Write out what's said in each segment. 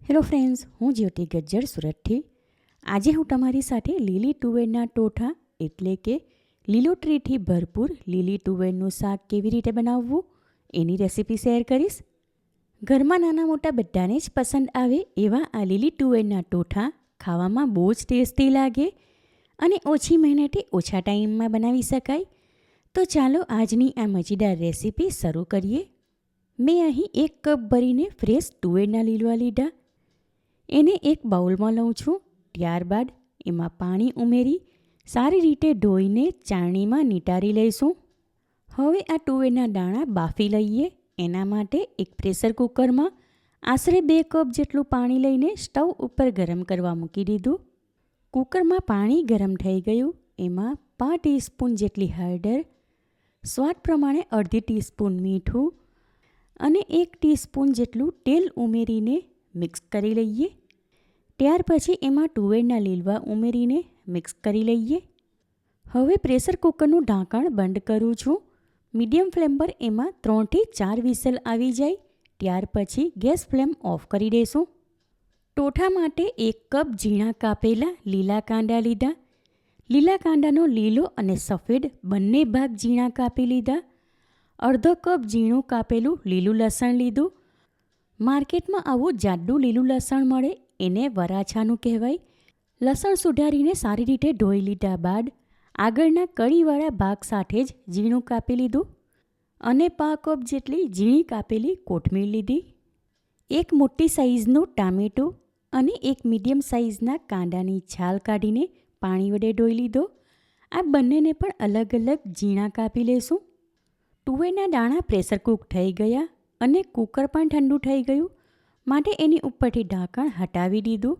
Hello friends, હું જ્યોતિ ગજ્જર સુરતથી. આજે હું તમારી સાથે લીલી તુવેરના ટોઠા એટલે કે લીલોતરીથી ભરપૂર લીલી તુવેરનું શાક કેવી રીતે બનાવવું એની રેસીપી શેર કરીશ. ઘરમાં નાના મોટા બધાને જ પસંદ આવે એવા આ લીલી તુવેરના ટોઠા ખાવામાં બહુ જ ટેસ્ટી લાગે અને ઓછી મહેનતે ઓછા ટાઈમમાં બનાવી શકાય. તો ચાલો આજની આ મજેદાર રેસીપી શરૂ કરીએ. મેં અહીં 1 કપ ભરીને ફ્રેશ તુવેરના લીલવા લીધા. એને એક બાઉલમાં લઉં છું. ત્યારબાદ એમાં પાણી ઉમેરી સારી રીતે ધોઈને ચાળણીમાં નીતારી લઈશું. હવે આ તુવેરના દાણા બાફી લઈએ. એના માટે એક પ્રેશર કુકરમાં આશરે 2 કપ જેટલું પાણી લઈને સ્ટવ ઉપર ગરમ કરવા મૂકી દીધું. કુકરમાં પાણી ગરમ થઈ ગયું. એમાં 5 ટીસ્પૂન જેટલી હળદર, સ્વાદ પ્રમાણે અડધી ટીસ્પૂન મીઠું અને 1 ટીસ્પૂન જેટલું તેલ ઉમેરીને મિક્સ કરી લઈએ. ત્યાર પછી એમાં તુવેરના લીલવા ઉમેરીને મિક્સ કરી લઈએ. હવે પ્રેશર કુકરનું ઢાંકણ બંધ કરું છું. મીડિયમ ફ્લેમ પર એમાં 3 થી 4 વિસલ આવી જાય ત્યાર પછી ગેસ ફ્લેમ ઓફ કરી દઈશું. ટોઠા માટે 1 કપ ઝીણા કાપેલા લીલા કાંદા લીધા. લીલા કાંદાનો લીલો અને સફેદ બંને ભાગ ઝીણા કાપી લીધા. અડધો કપ ઝીણું કાપેલું લીલું લસણ લીધું. માર્કેટમાં આવું જાડું લીલું લસણ મળે એને વરાછાનું કહેવાય. લસણ સુધારીને સારી રીતે ધોઈ લીધા બાદ આગળના કળીવાળા ભાગ સાથે જ ઝીણું કાપી લીધું અને 5 કપ જેટલી ઝીણી કાપેલી કોથમીર લીધી. 1 મોટી સાઈઝનું ટામેટું અને 1 મીડિયમ સાઈઝના કાંદાની છાલ કાઢીને પાણી વડે ધોઈ લીધો. આ બંનેને પણ અલગ અલગ ઝીણા કાપી લેશું. તુવેરના દાણા પ્રેશર કૂક થઈ ગયા અને કુકર પણ ઠંડુ થઈ ગયું માટે એની ઉપરથી ઢાંકણ હટાવી દીધું.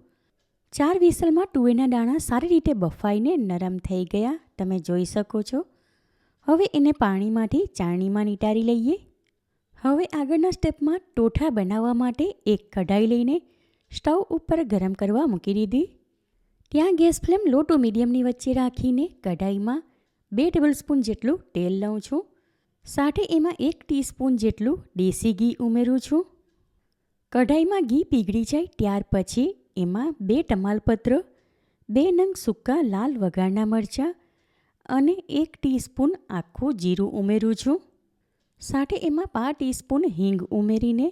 4 વિસલમાં તુવેરના દાણા સારી રીતે બફાઈને નરમ થઈ ગયા તમે જોઈ શકો છો. હવે એને પાણીમાંથી ચાળણીમાં નીતારી લઈએ. હવે આગળના સ્ટેપમાં ટોઠા બનાવવા માટે એક કઢાઈ લઈને સ્ટવ ઉપર ગરમ કરવા મૂકી દીધી. ત્યાં ગેસ ફ્લેમ લો ટુ મીડિયમની વચ્ચે રાખીને કઢાઈમાં 2 ટેબલસ્પૂન જેટલું તેલ લઉં છું. સાથે એમાં 1 ટીસ્પૂન જેટલું દેશી ઘી ઉમેરું છું. કઢાઈમાં ઘી પીગળી જાય ત્યાર પછી એમાં 2 તમાલપત્ર, 2 નંગ સૂકા લાલ વઘારના મરચાં અને 1 ટીસ્પૂન આખું જીરું ઉમેરું છું. સાથે એમાં 5 ટીસ્પૂન હિંગ ઉમેરીને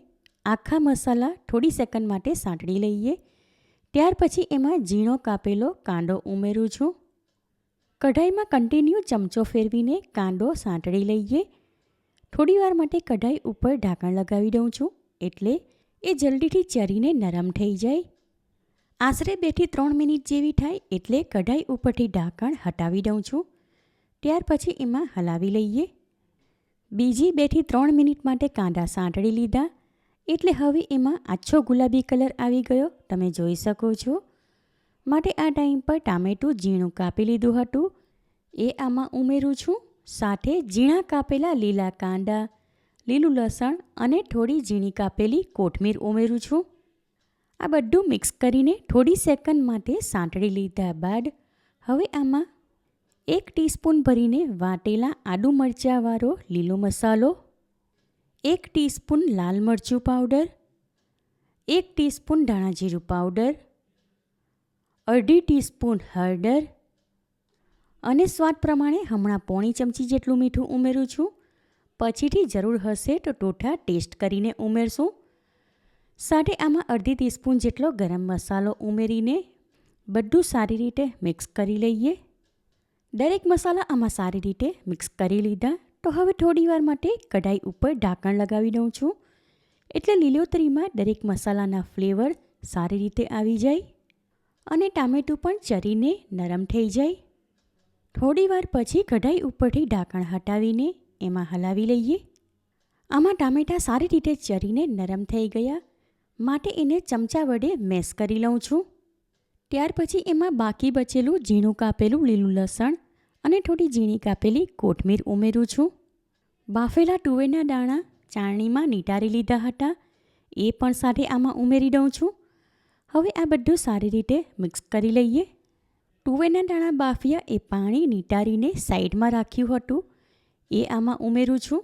આખા મસાલા થોડી સેકન્ડ માટે સાંતળી લઈએ. ત્યાર પછી એમાં ઝીણો કાપેલો કાંદો ઉમેરું છું. કઢાઈમાં કન્ટિન્યુ ચમચો ફેરવીને કાંદો સાંતળી લઈએ. થોડીવાર માટે કઢાઈ ઉપર ઢાંકણ લગાવી દઉં છું એટલે એ જલ્દીથી ચરીને નરમ થઈ જાય. આશરે 2 થી 3 મિનિટ જેવી થાય એટલે કઢાઈ ઉપરથી ઢાંકણ હટાવી દઉં છું. ત્યાર પછી એમાં હલાવી લઈએ. બીજી 2 થી 3 મિનિટ માટે કાંદા સાંતળી લીધા એટલે હવે એમાં આછો ગુલાબી કલર આવી ગયો તમે જોઈ શકો છો. માટે આ ટાઈમ પર ટામેટું ઝીણું કાપી લીધું હતું એ આમાં ઉમેરું છું. સાથે ઝીણા કાપેલા લીલા કાંદા, લીલું લસણ અને થોડી ઝીણી કાપેલી કોથમીર ઉમેરું છું. આ બધું મિક્સ કરીને થોડી સેકન્ડ માટે સાંતળી લીધા બાદ હવે આમાં 1 ટીસ્પૂન ભરીને વાટેલા આદુ મરચાંવાળો લીલો મસાલો, 1 ટીસ્પૂન લાલ મરચું પાવડર, 1 ટીસ્પૂન ધાણા જીરું પાવડર, અડધી ટીસ્પૂન હળદર અને સ્વાદ પ્રમાણે હમણાં પોણી ચમચી જેટલું મીઠું ઉમેરું છું. પછીથી જરૂર હશે તો ટોઠા ટેસ્ટ કરીને ઉમેરશું. સાથે આમાં અડધી ટીસ્પૂન જેટલો ગરમ મસાલો ઉમેરીને બધું સારી રીતે મિક્સ કરી લઈએ. દરેક મસાલા આમાં સારી રીતે મિક્સ કરી લીધા તો હવે થોડીવાર માટે કઢાઈ ઉપર ઢાંકણ લગાવી દઉં છું એટલે લીલોતરીમાં દરેક મસાલાના ફ્લેવર સારી રીતે આવી જાય અને ટામેટું પણ ચરીને નરમ થઈ જાય. થોડીવાર પછી કઢાઈ ઉપરથી ઢાંકણ હટાવીને એમાં હલાવી લઈએ. આમાં ટામેટાં સારી રીતે ચરીને નરમ થઈ ગયા માટે એને ચમચા વડે મેશ કરી લઉં છું. ત્યાર પછી એમાં બાકી બચેલું ઝીણું કાપેલું લીલું લસણ અને થોડી ઝીણી કાપેલી કોથમીર ઉમેરું છું. બાફેલા તુવેરના દાણા ચાળણીમાં નીતારી લીધા હતા એ પણ સાથે આમાં ઉમેરી દઉં છું. હવે આ બધું સારી રીતે મિક્સ કરી લઈએ. તુવેરના દાણા બાફ્યા એ પાણી નીતારીને સાઈડમાં રાખ્યું હતું એ આમાં ઉમેરું છું.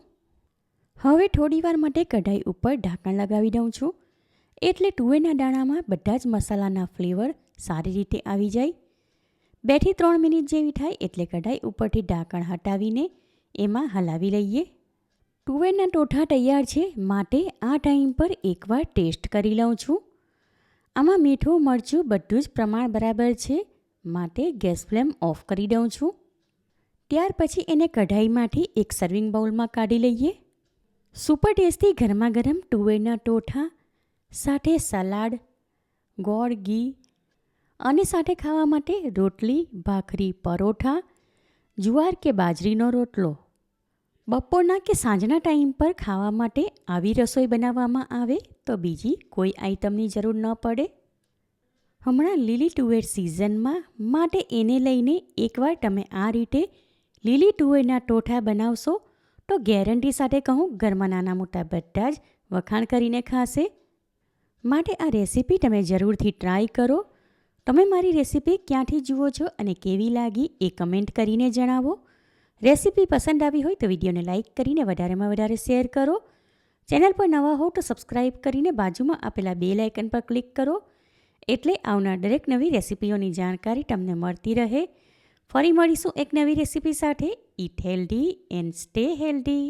હવે થોડીવાર માટે કઢાઈ ઉપર ઢાંકણ લગાવી દઉં છું એટલે તુવેરના દાણામાં બધા જ મસાલાના ફ્લેવર સારી રીતે આવી જાય. 2 થી 3 મિનિટ જેવી થાય એટલે કઢાઈ ઉપરથી ઢાંકણ હટાવીને એમાં હલાવી લઈએ. તુવેરના ટોઠા તૈયાર છે, માટે આ ટાઈમ પર એકવાર ટેસ્ટ કરી લઉં છું. આમાં મીઠું મરચું બધું જ પ્રમાણ બરાબર છે, માટે ગેસ ફ્લેમ ઓફ કરી દઉં છું. ત્યાર પછી એને કઢાઈમાંથી એક સર્વિંગ બાઉલમાં કાઢી લઈએ. સુપર ટેસ્ટી ગરમા ગરમ તુવેરના ટોઠા સાથે સલાડ, ગોળ, ઘી અને સાથે ખાવા માટે રોટલી, ભાખરી, પરોઠા, જુવાર કે બાજરીનો રોટલો. બપોરના કે સાંજના ટાઈમ પર ખાવા માટે આવી રસોઈ બનાવવામાં આવે તો બીજી કોઈ આઈટમની જરૂર ન પડે. હમણાં લીલી તુવેર સિઝનમાં, માટે એને લઈને એકવાર તમે આ રીતે લીલી તુવેરના ટોઠા બનાવશો તો ગેરંટી સાથે કહું, ઘરમાં નાના મોટા બધા જ વખાણ કરીને ખાશે. માટે આ રેસીપી તમે જરૂરથી ટ્રાય કરો. તમે મારી રેસીપી ક્યાંથી જુઓ છો અને કેવી લાગી એ કમેન્ટ કરીને જણાવો. રેસીપી પસંદ આવી હોય તો વિડીયોને લાઇક કરીને વધારેમાં વધારે શેર કરો. ચેનલ પર નવા હો તો સબસ્ક્રાઈબ કરીને બાજુમાં આપેલા બેલ આઇકન પર ક્લિક કરો, એટલે આવનાર દરેક નવી રેસીપીઓની જાણકારી તમને મળતી રહે. ફરી મળીશું એક નવી રેસીપી સાથે. Eat healthy and stay healthy.